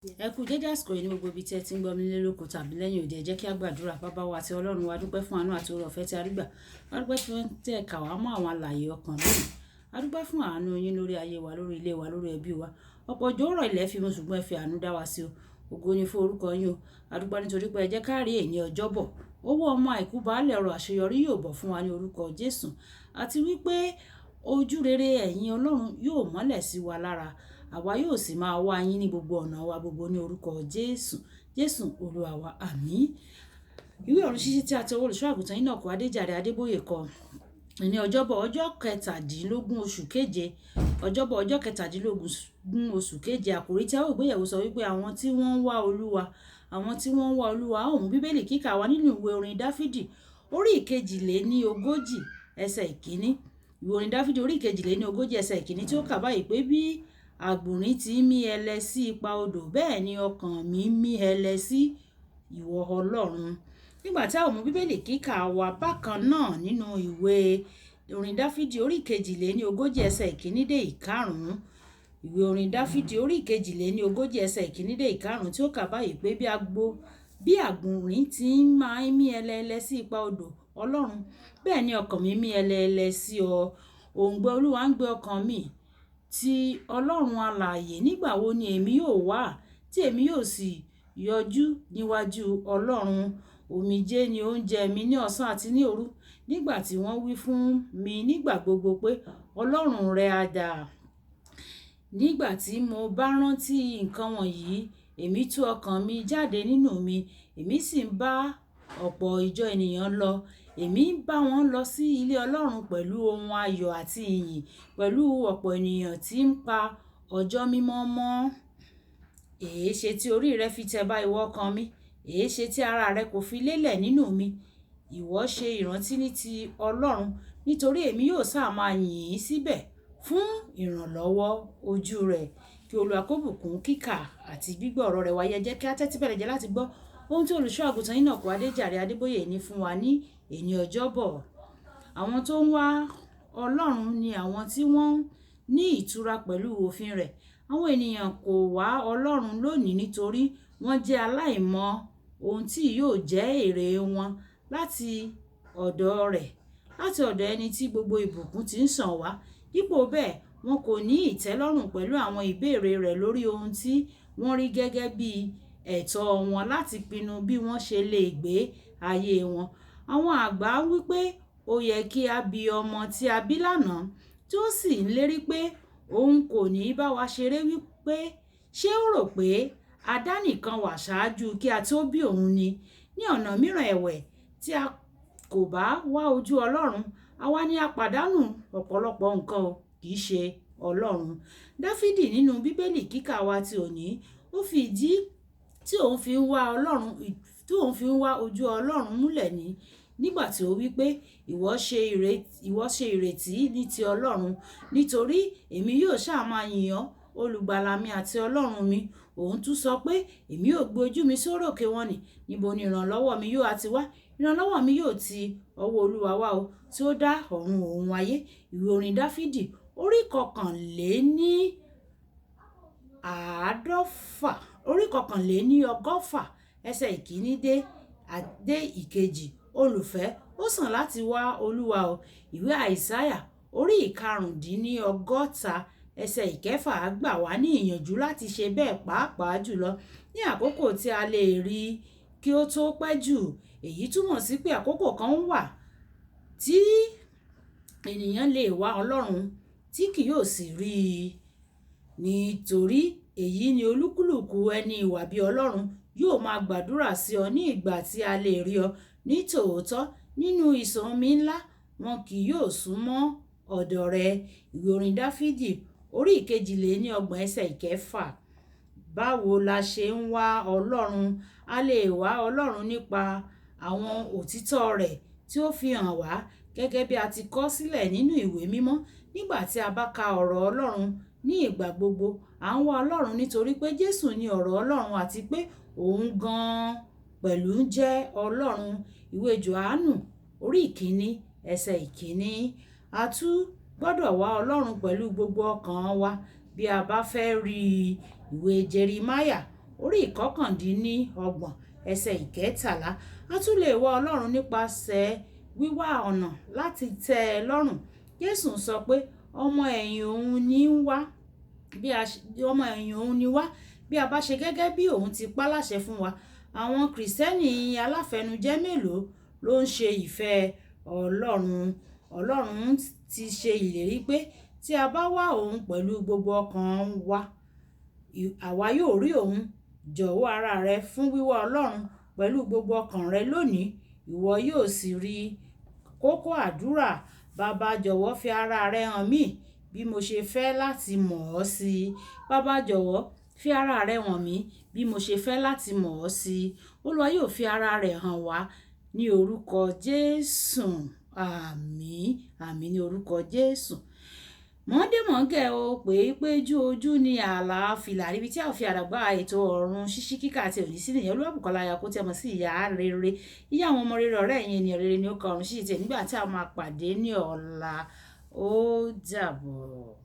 Ẹ kú dédé àsìkò yìí ní gbogbo ibi tí ẹ ti ń gbọ́ mi nílé lóko tàbí lẹ́yìn òde. Ẹ jẹ́ kí a gbàdúrà. Bàbá wa àti Ọlọ́run wa, dúpẹ́ fún àánú àti oore ọ̀fẹ́ tí a rí gbà. A dúpẹ́ fún tí ẹ kà wá mọ́ àwọn alààyè ọkàn lónìí. A dúpẹ́ fún àánú yín lórí ayé wa, lórí ilé wa, lórí ẹbí wa. Ọ̀pọ̀ òjò rọ̀ ilẹ̀ fi mu, ṣùgbọ́n ẹ fi àánú dá wa sí o. Ògo ni fún orúkọ yín o. A dúpẹ́ nítorí pé ẹ jẹ́ ká rí èní ọjọ́bọ̀. Owó ọmọ àìkú baálẹ̀ ọrọ̀ àṣeyọrí yóò bọ̀ fún wa ní orúkọ Jésù. Àti wípé ojú rere ẹ̀yin Ọlọ́run yóò mọ́lẹ̀ sí wa lára. Àwa yóò sì máa wá yín ní gbogbo ọ̀nà wa gbogbo ní orúkọ Jésù. Jésù Olúwa wa, àmín. Ìwé ọ̀run ṣíṣí tí a ti ọwọ́ olùṣọ́-àgùntàn Enoch Adeboye kọ ní ọjọ́bọ̀ ọjọ́ kẹtàdínlógún oṣù keje. Ọjọ́bọ̀ ọjọ́ kẹtàdínlógún oṣù keje. Àkòrí tí a ó gbéyẹ̀wò sọ wípé àwọn tí wọ́n ń wá Olúwa. Àwọn tí wọ́n ń wá Olúwa. Ó mú Bíbélì kíkà wá nínú ìwé orin Dáfídì orí ìkejìléníogójì ẹsẹ̀ ìkíní. Ìwé orin Dáfídì orí ìkejìléníogójì ẹsẹ̀ ìkíní tí ó kà báyìí pé bí àgbòrín ti ń mí ẹlẹ sí ipa odò, bẹ́ẹ̀ ni ọkàn mi ń mí ẹlẹ sí ìwọ Ọlọ́run. Nígbà tí a ó mú Bíbélì kíkà wá bákan náà nínú ìwé orin Dáfídì orí ìkejìléníogójì ẹsẹ̀ ìkíní dé ìkarùn-ún. Ìwé orin Dáfídì orí ìkejìléníogójì ẹsẹ̀ ìkíní dé ìkarùn-ún tí ó kà báyìí pé bí àgbòrín ti ń máa ń mí ẹlẹ sí ipa odò Ọlọ́run, bẹ́ẹ̀ ni ọkàn mi ń mí ẹlẹ sí ọ. Òǹgbẹ Olúwa ń gbé ọkàn mi ti Ọlọ́run alààyè. Nígbà wo ni èmi yóò wá tí èmi yóò sì yọjú níwájú Ọlọ́run? Omijé ni oúnjẹ mi ní ọ̀sán àti ní òru, nígbà tí wọ́n wí fún mi nígbà gbogbo pé Ọlọ́run rẹ á dà. Nígbà tí mo bá rántí nǹkan wọ̀nyí, èmi tú ọkàn mi jáde nínú mi, èmi sì ń bá ọ̀pọ̀ ìjọ ènìyàn lọ. Èmi ń bá wọn lọ sí ilé Ọlọ́run pẹ̀lú ohun ayọ̀ àti ìyìn, pẹ̀lú ọ̀pọ̀ ènìyàn tí ń pa ọjọ́ mímọ́ mọ́. Èéṣe tí orí rẹ fi tẹ bá ìwọ ọkàn mi? Èéṣe tí ara rẹ kò fi lélẹ̀ nínú mi? Ìwọ ṣe ìrántí ní ti Ọlọ́run, nítorí èmi yóò sáà máa yìn ín síbẹ̀ fún ìrànlọ́wọ́ ojú rẹ̀. Kí Olúwa kó bùkún kíkà àti gbígbọ́ ọ̀rọ̀ rẹ̀ wáyé. Jẹ́ kí a tẹ́tí bẹ̀rẹ̀ jẹ́ láti gbọ́ ohun tí olùṣọ́-àgùntàn Enoch Adeboye ní fún wa ní èní ọjọ́bọ̀. Àwọn tó ń wá Ọlọ́run ni àwọn tí wọ́n ní ìtura pẹ̀lú òfin rẹ̀. Àwọn ènìyàn kò wá Ọlọ́run lónìí nítorí wọ́n jẹ́ aláìmọ̀ ohun tí yóò jẹ́ èrè wọn láti ọ̀dọ̀ rẹ̀, láti ọ̀dọ̀ ẹni tí gbogbo ìbùkún ti ń sàn wá. Dípò bẹ́ẹ̀, wọn kò ní ìtẹ́lọ́rùn pẹ̀lú àwọn ìbéèrè rẹ̀ lórí ohun tí wọ́n rí gẹ́gẹ́ bí ẹ̀tọ́ wọn láti pinnu bí wọ́n ṣe lè gbé ayé wọn. Àwọn àgbà wí pé ó yẹ kí a bí ọmọ tí a bí lánàá, tí ó sì ń lérí pé òun kò ní bá wa ṣeré wípé ṣé ó rò pé a dá nìkan wà ṣáájú kí a tó bí òun ni? Ní ọ̀nà mìíràn ẹ̀wẹ̀, tí a kò bá wá ojú Ọlọ́run, àwa ni a pàdánù ọ̀pọ̀lọpọ̀ nǹkan o, kì í ṣe Ọlọ́run. Dáfídì nínú Bíbélì kíkà wa ti òní, ó fi ìdí tí òun fi ń wá Ọlọ́run, tí òun fi ń wá ojú Ọlọ́run múlẹ̀ nígbà tí ó wí pé ìwọ ṣe ìrètí ní ti Ọlọ́run, nítorí èmi yóò sáà máa yìn ọ́, olùgbàlà mi àti Ọlọ́run mi. Òun tún sọ pé èmi yóò gbé ojú mi sórókè wọn nì, níbo ni ìrànlọ́wọ́ mi yóò àti wá? Ìrànlọ́wọ́ mi yóò ti ọwọ́ Olúwa wá o, tí ó dá ọ̀run òun ayé. Ìwé orin Dáfídì orí kọkànléníọgọ́fà ẹsẹ̀ ìkíní dé ìkejì. Olùfẹ́, ó sàn láti wá Olúwa o. Ìwé Àìsáyà orí ìkarùndínlọ́gọ́ta ẹsẹ̀ ìkẹfà gbà wá ní ìyànjú láti ṣe bẹ́ẹ̀, pàápàá jùlọ ní àkókò tí a lè rí kí ó tó pẹ́ jù. Èyí túmọ̀ sí pé àkókò kan wà tí ènìyàn lè wá Ọlọ́run tí kì yóò sì rí i. Nítorí èyí ni olúkúlùkù ẹni ìwà bí Ọlọ́run yóò máa gbàdúrà sí ọ ní ìgbà tí a lè rí ọ. Ní tòótọ́, nínú ìsàn omi ńlá, wọn kì yóò súnmọ́ ọ̀dọ̀ rẹ. Ìwé orin Dáfídì orí ìkejìléníọgbọ̀n ẹsẹ̀ ìkẹfà. Báwo la ṣe ń wá Ọlọ́run? A lè wá Ọlọ́run nípa àwọn òtítọ́ rẹ̀ tí ó fi hàn wá gẹ́gẹ́ bí a ti kọ sílẹ̀ nínú ìwé mímọ́. Nígbà tí a bá ka ọ̀rọ̀ Ọlọ́run ní ìgbà gbogbo, à ń wá Ọlọ́run nítorí pé Jésù ni ọ̀rọ̀ Ọlọ́run àti pé òun gan-an pẹ̀lú jẹ́ Ọlọ́run. Ìwé Jòhánù orí ìkíní ẹsẹ̀ ìkíní. A tún gbọ́dọ̀ wá Ọlọ́run pẹ̀lú gbogbo ọkàn wa bí a bá fẹ́ rí i. Ìwé Jeremáyà orí ìkọkàndínlọ́gbọ̀n ẹsẹ̀ ìkẹtàlá. A tún lè wá Ọlọ́run nípasẹ̀ wíwá ọ̀nà láti tẹ́ ẹ lọ́rùn. Jésù sọ pé ọmọ ẹ̀yìn òun ni wá bí a bá ṣe gẹ́gẹ́ bí òun ti pa láṣẹ fún wa. Àwọn kìrìsìtẹ́nì aláfẹnujẹ́ mélòó ló ń ṣe ìfẹ́ Ọlọ́run? Ọlọ́run ti ṣe ìlérí pé tí a bá wá òun pẹ̀lú gbogbo ọkàn wa, àwa yóò rí òun. Jọ̀wọ́ ara rẹ fún wíwá Ọlọ́run pẹ̀lú gbogbo ọkàn rẹ lónìí, ìwọ yóò sì rí. Kókó àdúrà: Bàbá, jọ̀wọ́ fi ara rẹ hàn mí bí mo ṣe fẹ́ láti mọ̀ ọ́ sí i. Bàbá, jọ̀wọ́ fi ara rẹ hàn mí bí mo ṣe fẹ́ láti mọ̀ ọ́ sí i. Olúwa yóò fi ara rẹ̀ hàn wá ní orúkọ Jésù. Àmín, àmín ní orúkọ Jésù. Mọ̀ọ́dẹ́mọ̀ọ́gẹ̀ o pé péjú ojú ni ààlà fìlà níbi tí a ò fi àdàgbà ètò ọ̀run ṣíṣí kíkà àti òní sí nìyẹn. Olúwàbùkọ́lá ayako tí a mọ̀ sí ìyá rere, ìyá àwọn ọmọ rere, ọ̀rẹ́ ẹ̀yin ènìyàn rere ni ó ka ọ̀run ṣíṣí tiẹ̀ nígbà tí a máa pàdé ní ọ̀la. Ó dàbọ̀.